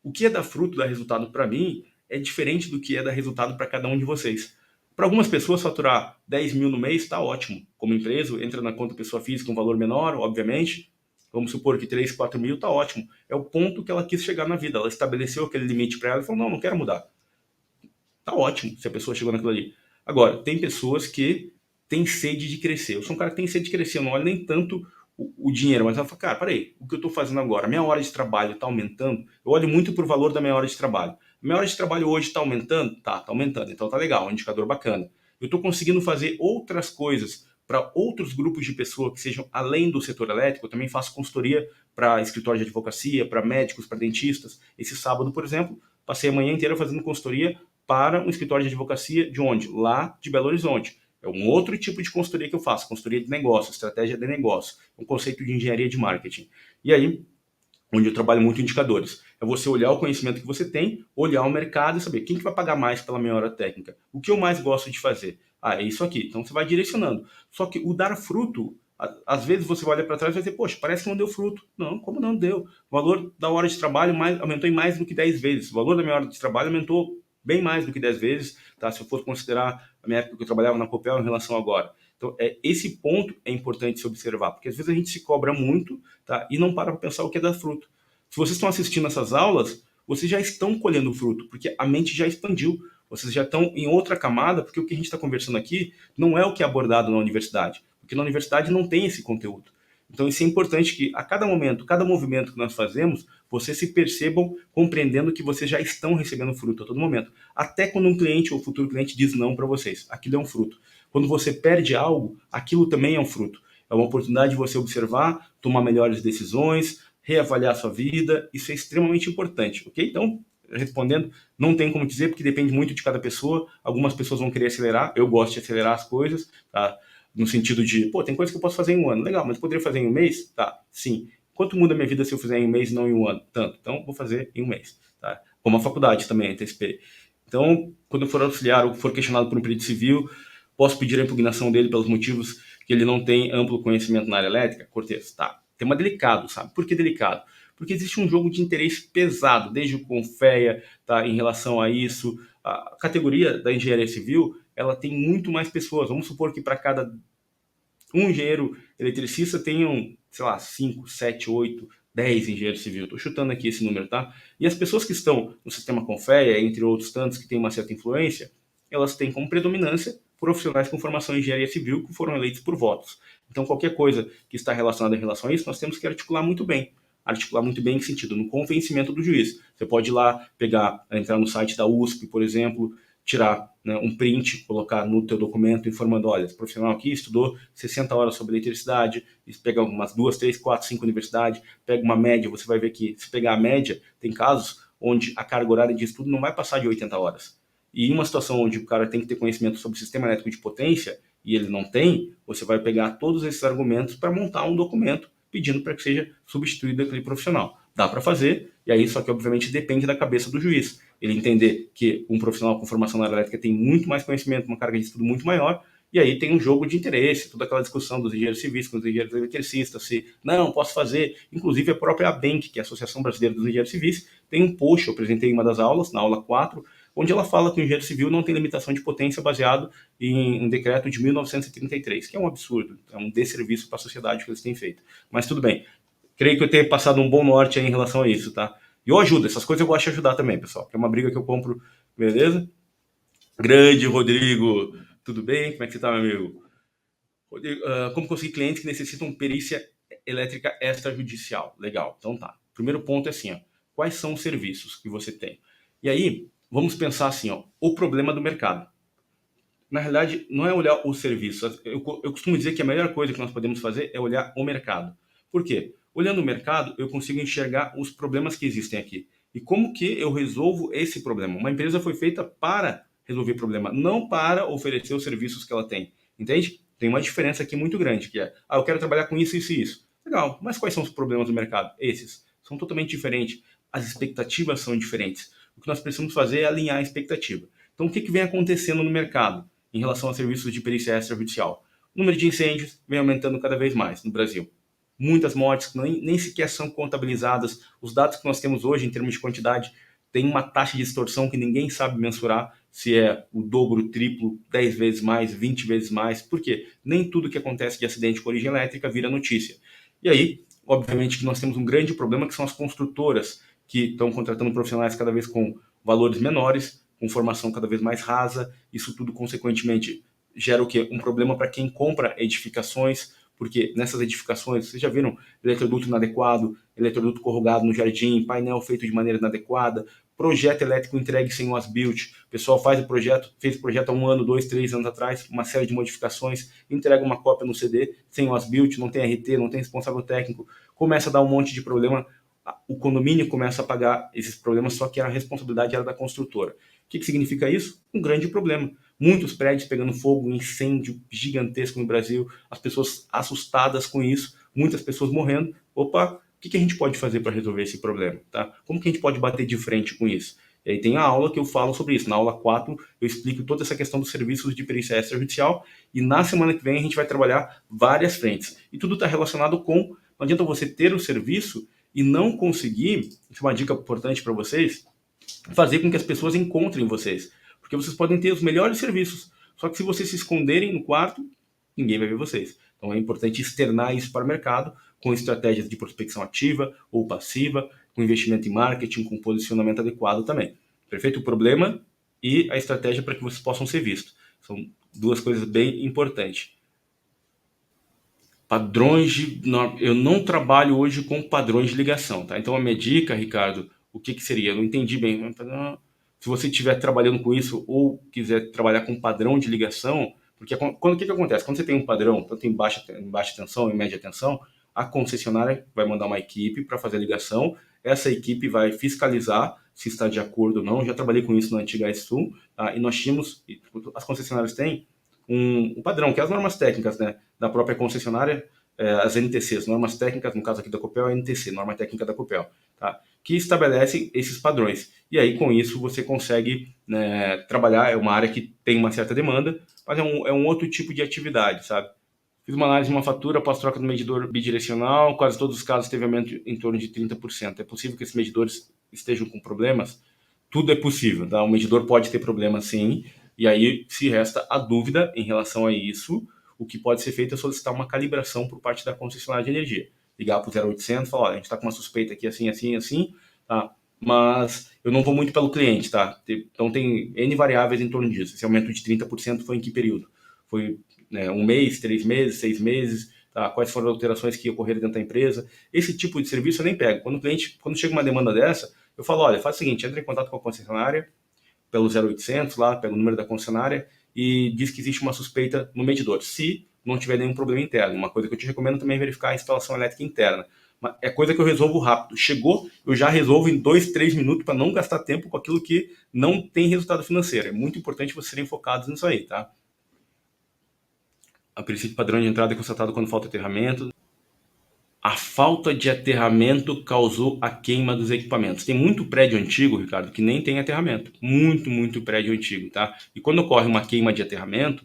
O que é dar fruto, dar resultado para mim é diferente do que é dar resultado para cada um de vocês. Para algumas pessoas, faturar 10 mil no mês está ótimo. Como empresa, entra na conta pessoa física um valor menor, obviamente. Vamos supor que 3, 4 mil está ótimo. É o ponto que ela quis chegar na vida. Ela estabeleceu aquele limite para ela e falou, não quero mudar. Tá ótimo se a pessoa chegou naquilo ali. Agora, tem pessoas que têm sede de crescer. Eu sou um cara que tem sede de crescer, eu não olho nem tanto o dinheiro, mas ela fala, cara, peraí, o que eu estou fazendo agora? Minha hora de trabalho está aumentando? Eu olho muito para o valor da minha hora de trabalho. Minha hora de trabalho hoje está aumentando? Tá aumentando, então tá legal, um indicador bacana. Eu estou conseguindo fazer outras coisas para outros grupos de pessoas que sejam além do setor elétrico. Eu também faço consultoria para escritório de advocacia, para médicos, para dentistas. Esse sábado, por exemplo, passei a manhã inteira fazendo consultoria para um escritório de advocacia de onde? Lá de Belo Horizonte. É um outro tipo de consultoria que eu faço, consultoria de negócio, estratégia de negócio, um conceito de engenharia de marketing. E aí, onde eu trabalho muito indicadores. É você olhar o conhecimento que você tem, olhar o mercado e saber quem que vai pagar mais pela minha hora técnica. O que eu mais gosto de fazer? Ah, é isso aqui. Então você vai direcionando. Só que o dar fruto, às vezes você vai olhar para trás e vai dizer, poxa, parece que não deu fruto. Não, como não deu? O valor da hora de trabalho aumentou em mais do que 10 vezes. O valor da minha hora de trabalho aumentou bem mais do que 10 vezes, tá? Se eu for considerar a minha época que eu trabalhava na Copel em relação a agora. Então, esse ponto é importante se observar, porque às vezes a gente se cobra muito, tá? E não para pensar o que é dar fruto. Se vocês estão assistindo essas aulas, vocês já estão colhendo fruto, porque a mente já expandiu. Vocês já estão em outra camada, porque o que a gente está conversando aqui não é o que é abordado na universidade, porque na universidade não tem esse conteúdo. Então, isso é importante que a cada momento, cada movimento que nós fazemos, vocês se percebam compreendendo que vocês já estão recebendo fruto a todo momento. Até quando um cliente ou futuro cliente diz não para vocês, aquilo é um fruto. Quando você perde algo, aquilo também é um fruto. É uma oportunidade de você observar, tomar melhores decisões, reavaliar a sua vida. Isso é extremamente importante, ok? Então, respondendo, não tem como dizer, porque depende muito de cada pessoa. Algumas pessoas vão querer acelerar, eu gosto de acelerar as coisas, tá? No sentido de, pô, tem coisa que eu posso fazer em um ano. Legal, mas eu poderia fazer em um mês? Tá, sim. Quanto muda a minha vida se eu fizer em um mês e não em um ano? Tanto. Então, vou fazer em um mês, tá? Como a faculdade também, antecipei. Então, quando eu for auxiliar ou for questionado por um perito civil, posso pedir a impugnação dele pelos motivos que ele não tem amplo conhecimento na área elétrica? Cortês, tá. Tema delicado, sabe? Por que delicado? Porque existe um jogo de interesse pesado, desde o Confea, tá, em relação a isso. A categoria da engenharia civil, ela tem muito mais pessoas. Vamos supor que para cada um engenheiro eletricista tenham, sei lá, 5, 7, 8, 10 engenheiros civis. Estou chutando aqui esse número, tá? E as pessoas que estão no sistema Confea, entre outros tantos que têm uma certa influência, elas têm como predominância profissionais com formação em engenharia civil que foram eleitos por votos. Então, qualquer coisa que está relacionada em relação a isso, nós temos que articular muito bem. Articular muito bem em que sentido? No convencimento do juiz. Você pode ir lá, entrar no site da USP, por exemplo, tirar, né, um print, colocar no teu documento informando, olha, esse profissional aqui estudou 60 horas sobre eletricidade, pega umas 2, 3, 4, 5 universidades, pega uma média, você vai ver que se pegar a média, tem casos onde a carga horária de estudo não vai passar de 80 horas. E em uma situação onde o cara tem que ter conhecimento sobre o sistema elétrico de potência e ele não tem, você vai pegar todos esses argumentos para montar um documento pedindo para que seja substituído aquele profissional. Dá para fazer, e aí só que obviamente depende da cabeça do juiz. Ele entender que um profissional com formação na área elétrica tem muito mais conhecimento, uma carga de estudo muito maior, e aí tem um jogo de interesse, toda aquela discussão dos engenheiros civis com os engenheiros eletricistas, se não, posso fazer. Inclusive a própria ABENC, que é a Associação Brasileira dos Engenheiros Civis, tem um post, eu apresentei em uma das aulas, na aula 4, onde ela fala que o engenheiro civil não tem limitação de potência baseado em um decreto de 1933, que é um absurdo, é um desserviço para a sociedade que eles têm feito. Mas tudo bem. Creio que eu tenha passado um bom norte aí em relação a isso, tá? E eu ajudo, essas coisas eu gosto de ajudar também, pessoal. Que é uma briga que eu compro, beleza? Grande Rodrigo, tudo bem? Como é que você tá, meu amigo? Rodrigo, como conseguir clientes que necessitam perícia elétrica extrajudicial? Legal, então tá. Primeiro ponto é assim, ó, quais são os serviços que você tem? E aí, vamos pensar assim, ó, o problema do mercado. Na realidade, não é olhar o serviço. Eu costumo dizer que a melhor coisa que nós podemos fazer é olhar o mercado. Por quê? Olhando o mercado, eu consigo enxergar os problemas que existem aqui. E como que eu resolvo esse problema? Uma empresa foi feita para resolver problema, não para oferecer os serviços que ela tem. Entende? Tem uma diferença aqui muito grande, que é, eu quero trabalhar com isso, isso e isso. Legal, mas quais são os problemas do mercado? Esses. São totalmente diferentes. As expectativas são diferentes. O que nós precisamos fazer é alinhar a expectativa. Então, o que vem acontecendo no mercado? em relação a serviços de perícia extrajudicial. O número de incêndios vem aumentando cada vez mais no Brasil. Muitas mortes que nem sequer são contabilizadas. Os dados que nós temos hoje, em termos de quantidade, tem uma taxa de extorsão que ninguém sabe mensurar, se é o dobro, o triplo, 10 vezes mais, 20 vezes mais. Por quê? Nem tudo que acontece de acidente com origem elétrica vira notícia. E aí, obviamente que nós temos um grande problema, que são as construtoras, que estão contratando profissionais cada vez com valores menores, com formação cada vez mais rasa. Isso tudo, consequentemente, gera o quê? Um problema para quem compra edificações, porque nessas edificações, vocês já viram eletroduto inadequado, eletroduto corrugado no jardim, painel feito de maneira inadequada, projeto elétrico entregue sem o as-built. O pessoal fez o projeto há 1 ano, 2, 3 anos atrás, uma série de modificações, entrega uma cópia no CD, sem o as-built, não tem RT, não tem responsável técnico, começa a dar um monte de problema. O condomínio começa a pagar esses problemas, só que a responsabilidade era da construtora. O que significa isso? Um grande problema. Muitos prédios pegando fogo, um incêndio gigantesco no Brasil, as pessoas assustadas com isso, muitas pessoas morrendo. Opa, o que a gente pode fazer para resolver esse problema? Tá? Como que a gente pode bater de frente com isso? E aí tem a aula que eu falo sobre isso. Na aula 4 eu explico toda essa questão dos serviços de perícia extrajudicial, e na semana que vem a gente vai trabalhar várias frentes. E tudo está relacionado com, não adianta você ter o serviço e não conseguir, isso é uma dica importante para vocês, fazer com que as pessoas encontrem vocês. Porque vocês podem ter os melhores serviços, só que se vocês se esconderem no quarto, ninguém vai ver vocês. Então é importante externar isso para o mercado, com estratégias de prospecção ativa ou passiva, com investimento em marketing, com posicionamento adequado também. Perfeito? O problema e a estratégia para que vocês possam ser vistos. São duas coisas bem importantes. Padrões de... Eu não trabalho hoje com padrões de ligação, tá? Então a minha dica, Ricardo, o que seria? Eu não entendi bem. Se você estiver trabalhando com isso ou quiser trabalhar com padrão de ligação, porque o que acontece? Quando você tem um padrão, tanto em baixa tensão e média tensão, a concessionária vai mandar uma equipe para fazer a ligação, essa equipe vai fiscalizar se está de acordo ou não. Eu já trabalhei com isso na antiga Sul, tá? E nós tínhamos, as concessionárias têm um padrão, que é as normas técnicas, né, da própria concessionária, as NTCs, normas técnicas, no caso aqui da Copel, é a NTC, norma técnica da Copel, tá? Que estabelece esses padrões. E aí, com isso, você consegue, né, trabalhar. É uma área que tem uma certa demanda, mas é um outro tipo de atividade, sabe? Fiz uma análise de uma fatura após troca do medidor bidirecional, quase todos os casos teve aumento em torno de 30%. É possível que esses medidores estejam com problemas? Tudo é possível, tá? O medidor pode ter problema, sim, e aí se resta a dúvida em relação a isso. O que pode ser feito é solicitar uma calibração por parte da concessionária de energia. Ligar para o 0800 e falar, olha, a gente está com uma suspeita aqui assim, assim, assim, tá? Mas eu não vou muito pelo cliente, tá? Então tem N variáveis em torno disso. Esse aumento de 30% foi em que período? Foi, né, 1 mês, 3 meses, 6 meses, tá? Quais foram as alterações que ocorreram dentro da empresa? Esse tipo de serviço eu nem pego. Quando chega uma demanda dessa, eu falo, olha, faz o seguinte, entra em contato com a concessionária, pelo 0800 lá, pega o número da concessionária e diz que existe uma suspeita no medidor, se não tiver nenhum problema interno. Uma coisa que eu te recomendo também é verificar a instalação elétrica interna. É coisa que eu resolvo rápido. Chegou, eu já resolvo em 2, 3 minutos para não gastar tempo com aquilo que não tem resultado financeiro. É muito importante vocês serem focados nisso aí, tá? A princípio padrão de entrada é constatado quando falta aterramento. A falta de aterramento causou a queima dos equipamentos. Tem muito prédio antigo, Ricardo, que nem tem aterramento. Muito prédio antigo, tá? E quando ocorre uma queima de aterramento,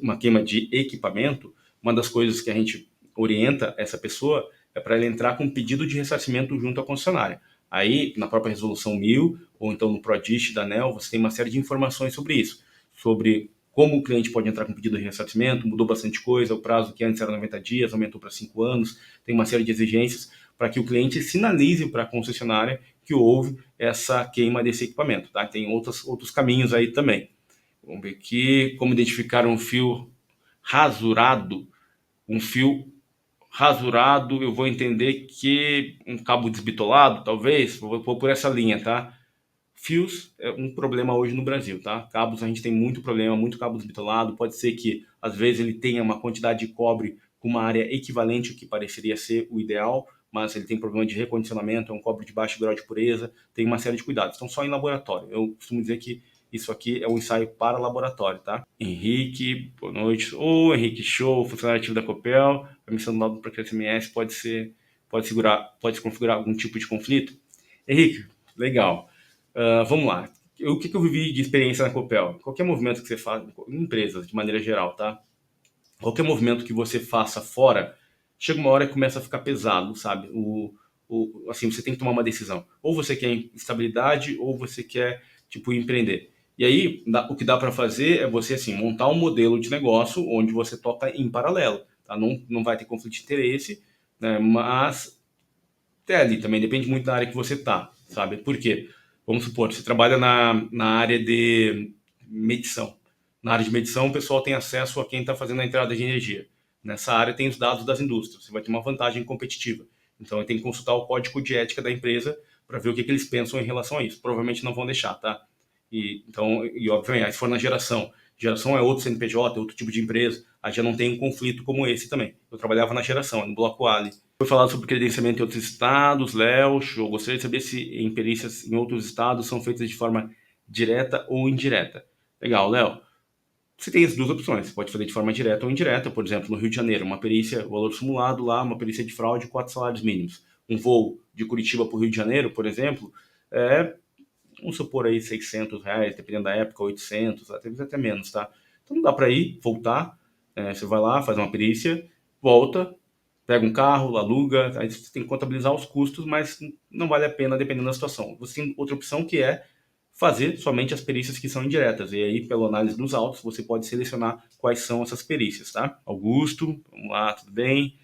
uma queima de equipamento, uma das coisas que a gente orienta essa pessoa é para ela entrar com um pedido de ressarcimento junto à concessionária. Aí, na própria resolução 1000, ou então no PRODIST da ANEEL, você tem uma série de informações sobre isso. Sobre como o cliente pode entrar com pedido de ressarcimento, mudou bastante coisa, o prazo que antes era 90 dias, aumentou para 5 anos, tem uma série de exigências para que o cliente sinalize para a concessionária que houve essa queima desse equipamento, tá? Tem outros caminhos aí também. Vamos ver aqui, como identificar um fio rasurado. Um fio rasurado, eu vou entender que um cabo desbitolado, talvez, vou por essa linha, tá? Fios é um problema hoje no Brasil, tá? Cabos, a gente tem muito problema, muito cabo desbitolado. Pode ser que, às vezes, ele tenha uma quantidade de cobre com uma área equivalente ao que pareceria ser o ideal, mas ele tem problema de recondicionamento, é um cobre de baixo grau de pureza, tem uma série de cuidados. Então, só em laboratório. Eu costumo dizer que isso aqui é um ensaio para laboratório, tá? Henrique, boa noite. Ô, Henrique, show, funcionário ativo da Copel. A missão do laudo para que SMS pode configurar algum tipo de conflito? Henrique, legal. Vamos lá. o que eu vivi de experiência na Copel? Qualquer movimento que você faz, em empresas, de maneira geral, tá? Qualquer movimento que você faça fora, chega uma hora que começa a ficar pesado, sabe? Assim, você tem que tomar uma decisão. Ou você quer estabilidade, ou você quer, tipo, empreender. E aí, o que dá para fazer é você, assim, montar um modelo de negócio onde você toca em paralelo, tá? Não vai ter conflito de interesse, né? Mas até ali também depende muito da área que você tá, sabe? Por quê? Vamos supor, você trabalha na área de medição. Na área de medição, o pessoal tem acesso a quem está fazendo a entrada de energia. Nessa área tem os dados das indústrias. Você vai ter uma vantagem competitiva. Então, tem que consultar o código de ética da empresa para ver o que eles pensam em relação a isso. Provavelmente não vão deixar, tá? E obviamente, se for na geração é outro CNPJ, é outro tipo de empresa, aí já não tem um conflito como esse também. Eu trabalhava na geração, no Bloco Ali. Foi falado sobre credenciamento em outros estados, Léo, eu gostaria de saber se em perícias em outros estados são feitas de forma direta ou indireta. Legal, Léo. Você tem as duas opções, você pode fazer de forma direta ou indireta, por exemplo, no Rio de Janeiro, uma perícia, valor simulado lá, uma perícia de fraude, 4 salários mínimos. Um voo de Curitiba para o Rio de Janeiro, por exemplo, vamos supor aí R$ 600, dependendo da época, 800, até vezes até menos, tá? Então não dá para ir, voltar, você vai lá, faz uma perícia, volta, pega um carro, aluga, aí você tem que contabilizar os custos, mas não vale a pena dependendo da situação. Você tem outra opção que é fazer somente as perícias que são indiretas. E aí, pela análise dos autos, você pode selecionar quais são essas perícias, tá? Augusto, vamos lá, tudo bem?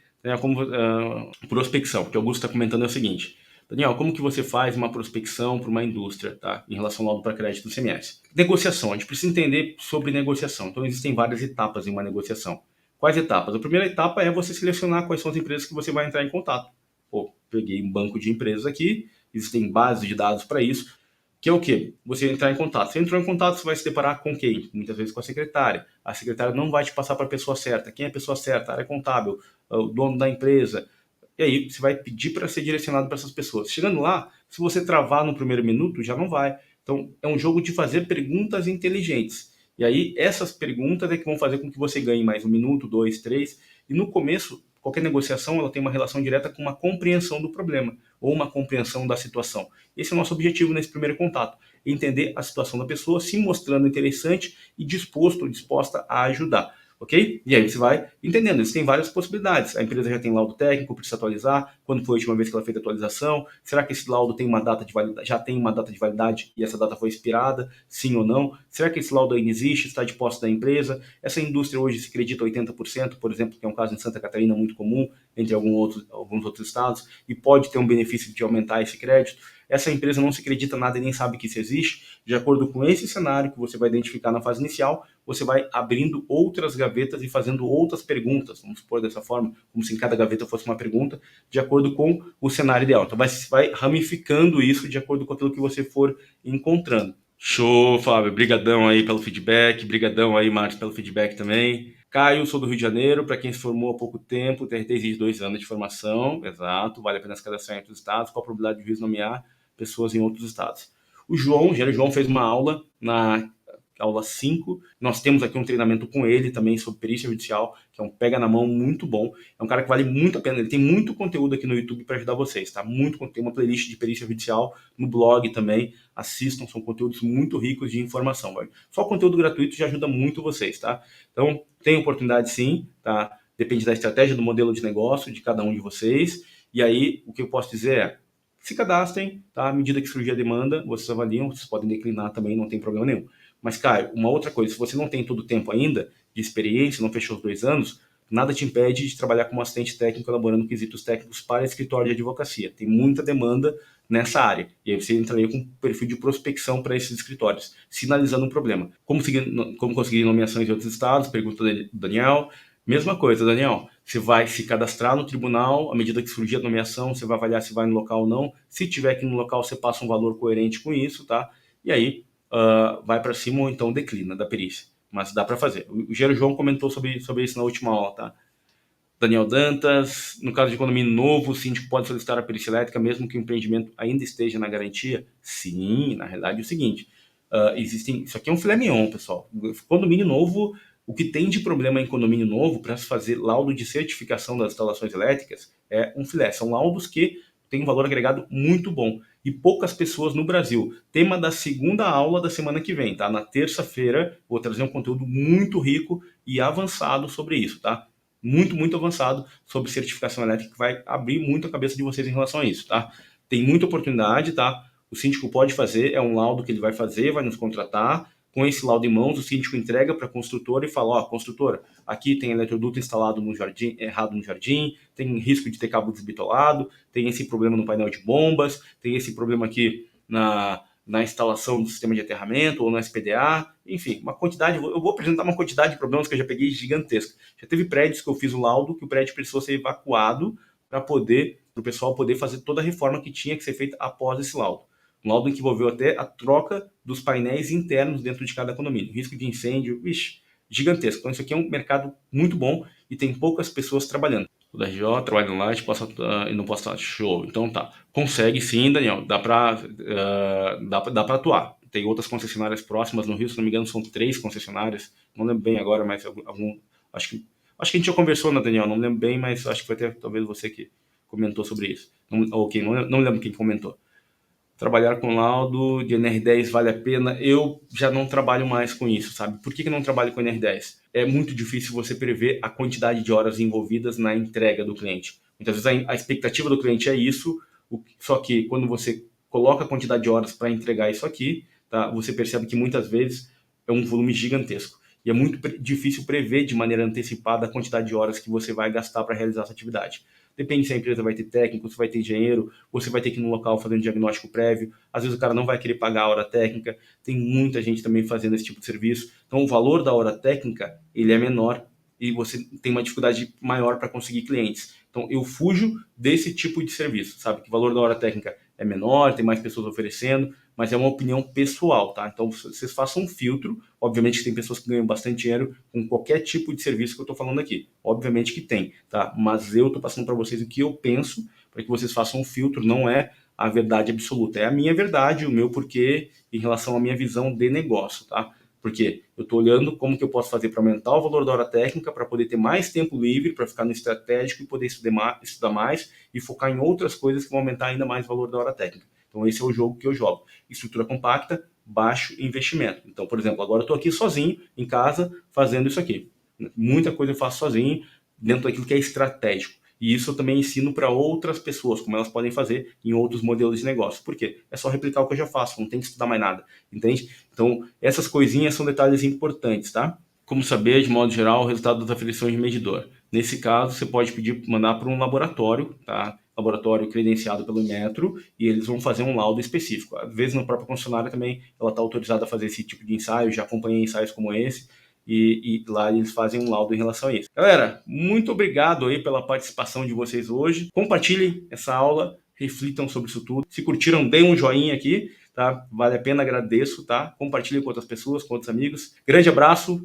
Prospecção, que o Augusto está comentando é o seguinte. Daniel, como que você faz uma prospecção para uma indústria, tá? Em relação ao laudo para crédito do CMS? Negociação, a gente precisa entender sobre negociação. Então, existem várias etapas em uma negociação. Quais etapas? A primeira etapa é você selecionar quais são as empresas que você vai entrar em contato. Pô, peguei um banco de empresas aqui, existem bases de dados para isso, que é o quê? Você entrar em contato. Você entrou em contato, você vai se deparar com quem? Muitas vezes com a secretária. A secretária não vai te passar para a pessoa certa. Quem é a pessoa certa? A área contábil, o dono da empresa. E aí você vai pedir para ser direcionado para essas pessoas. Chegando lá, se você travar no primeiro minuto, já não vai. Então, é um jogo de fazer perguntas inteligentes. E aí, essas perguntas é que vão fazer com que você ganhe mais 1 minuto, 2, 3. E no começo, qualquer negociação ela tem uma relação direta com uma compreensão do problema ou uma compreensão da situação. Esse é o nosso objetivo nesse primeiro contato, entender a situação da pessoa, se mostrando interessante e disposto ou disposta a ajudar. Ok? E aí você vai entendendo, existem várias possibilidades. A empresa já tem laudo técnico, precisa atualizar. Quando foi a última vez que ela fez a atualização? Será que esse laudo tem uma data de validade, já tem uma data de validade e essa data foi expirada? Sim ou não? Será que esse laudo ainda existe? Está de posse da empresa? Essa indústria hoje se acredita 80%, por exemplo, que é um caso em Santa Catarina muito comum, entre alguns outros estados, e pode ter um benefício de aumentar esse crédito. Essa empresa não se acredita nada e nem sabe que isso existe. De acordo com esse cenário que você vai identificar na fase inicial, você vai abrindo outras gavetas e fazendo outras perguntas, vamos supor dessa forma, como se em cada gaveta fosse uma pergunta, de acordo com o cenário ideal. Então vai ramificando isso de acordo com aquilo que você for encontrando. Show, Fábio. Brigadão aí pelo feedback. Brigadão aí, Marcos, pelo feedback também. Caio, sou do Rio de Janeiro. Para quem se formou há pouco tempo, TRT exige 2 anos de formação. Exato. Vale a pena se cadastrar em outros estados. Qual a probabilidade de juiz nomear pessoas em outros estados? O engenheiro João, fez uma aula na aula 5. Nós temos aqui um treinamento com ele também sobre perícia judicial, que é um pega na mão muito bom. É um cara que vale muito a pena. Ele tem muito conteúdo aqui no YouTube para ajudar vocês, tá? Tem uma playlist de perícia judicial no blog também. Assistam, são conteúdos muito ricos de informação. Vai. Só conteúdo gratuito já ajuda muito vocês, tá? Então, tem oportunidade sim, tá? Depende da estratégia, do modelo de negócio de cada um de vocês. E aí, o que eu posso dizer é, se cadastrem, tá? À medida que surgir a demanda, vocês avaliam, vocês podem declinar também, não tem problema nenhum. Mas, Caio, uma outra coisa, se você não tem todo o tempo ainda de experiência, não fechou os 2 anos, nada te impede de trabalhar como assistente técnico, elaborando quesitos técnicos para escritório de advocacia. Tem muita demanda nessa área. E aí você entraria com um perfil de prospecção para esses escritórios, sinalizando um problema. Como conseguir nomeações em outros estados? Pergunta do Daniel. Mesma coisa, Daniel. Você vai se cadastrar no tribunal, à medida que surgir a nomeação, você vai avaliar se vai no local ou não. Se tiver aqui no local, você passa um valor coerente com isso, tá? E aí, vai para cima ou então declina da perícia. Mas dá para fazer. O Gero João comentou sobre isso na última aula, tá? Daniel Dantas, no caso de condomínio novo, o síndico pode solicitar a perícia elétrica mesmo que o empreendimento ainda esteja na garantia? Sim, na realidade é o seguinte, isso aqui é um filé mignon, pessoal. Condomínio novo, o que tem de problema em condomínio novo para se fazer laudo de certificação das instalações elétricas é um filé. São laudos que têm um valor agregado muito bom. e poucas pessoas no Brasil. Tema da segunda aula da semana que vem, tá? Na terça-feira vou trazer um conteúdo muito rico e avançado sobre isso, tá? Muito avançado sobre certificação elétrica, que vai abrir muito a cabeça de vocês em relação a isso, tá? Tem muita oportunidade, tá? O síndico pode fazer, é um laudo que ele vai fazer, vai nos contratar. Com esse laudo em mãos, o síndico entrega para a construtora e fala, ó, construtora, aqui tem eletroduto instalado no jardim, errado no jardim, tem risco de ter cabo desbitolado, tem esse problema no painel de bombas, tem esse problema aqui na instalação do sistema de aterramento ou no SPDA, enfim, uma quantidade, eu vou apresentar uma quantidade de problemas que eu já peguei gigantesca. Já teve prédios que eu fiz o laudo que o prédio precisou ser evacuado para o pessoal poder fazer toda a reforma que tinha que ser feita após esse laudo. Um laudo que envolveu até a troca dos painéis internos dentro de cada condomínio. Risco de incêndio, gigantesco. Então isso aqui é um mercado muito bom e tem poucas pessoas trabalhando. O da RJ, trabalho no Light, e não posso estar show. Então tá. Consegue sim, Daniel. Dá para atuar. Tem outras concessionárias próximas no Rio, se não me engano, são 3 concessionárias. Não lembro bem agora, mas acho que a gente já conversou, né, Daniel? Não lembro bem, mas acho que foi até talvez você que comentou sobre isso. Não lembro quem comentou. Trabalhar com laudo de NR10 vale a pena? Eu já não trabalho mais com isso, sabe? Por que não trabalho com NR10? É muito difícil você prever a quantidade de horas envolvidas na entrega do cliente. Muitas vezes a expectativa do cliente é isso, só que quando você coloca a quantidade de horas para entregar isso aqui, tá? Você percebe que muitas vezes é um volume gigantesco. E é muito difícil prever de maneira antecipada a quantidade de horas que você vai gastar para realizar essa atividade. Depende se a empresa vai ter técnico, se vai ter engenheiro, você vai ter que ir no local fazer um diagnóstico prévio. Às vezes o cara não vai querer pagar a hora técnica. Tem muita gente também fazendo esse tipo de serviço. Então o valor da hora técnica, ele é menor e você tem uma dificuldade maior para conseguir clientes. Então eu fujo desse tipo de serviço, sabe? Que o valor da hora técnica é menor, tem mais pessoas oferecendo, mas é uma opinião pessoal, tá? Então vocês façam um filtro. Obviamente que tem pessoas que ganham bastante dinheiro com qualquer tipo de serviço que eu estou falando aqui. Obviamente que tem, tá? Mas eu estou passando para vocês o que eu penso, para que vocês façam um filtro. Não é a verdade absoluta, é a minha verdade, o meu porquê em relação à minha visão de negócio, tá? Porque eu estou olhando como que eu posso fazer para aumentar o valor da hora técnica, para poder ter mais tempo livre, para ficar no estratégico e poder estudar mais e focar em outras coisas que vão aumentar ainda mais o valor da hora técnica. Então esse é o jogo que eu jogo. Estrutura compacta, baixo investimento. Então, por exemplo, agora eu estou aqui sozinho, em casa, fazendo isso aqui. Muita coisa eu faço sozinho, dentro daquilo que é estratégico. E isso eu também ensino para outras pessoas, como elas podem fazer em outros modelos de negócio. Por quê? É só replicar o que eu já faço, não tem que estudar mais nada, entende? Então, essas coisinhas são detalhes importantes, tá? Como saber, de modo geral, o resultado das aferições de medidor? Nesse caso, você pode pedir, mandar para um laboratório, tá? Laboratório credenciado pelo Metro, e eles vão fazer um laudo específico. Às vezes, na própria concessionária também, ela está autorizada a fazer esse tipo de ensaio, já acompanhei ensaios como esse, e lá eles fazem um laudo em relação a isso. Galera, muito obrigado aí pela participação de vocês hoje. Compartilhem essa aula, reflitam sobre isso tudo. Se curtiram, deem um joinha aqui, tá? Vale a pena, agradeço, tá? Compartilhem com outras pessoas, com outros amigos. Grande abraço.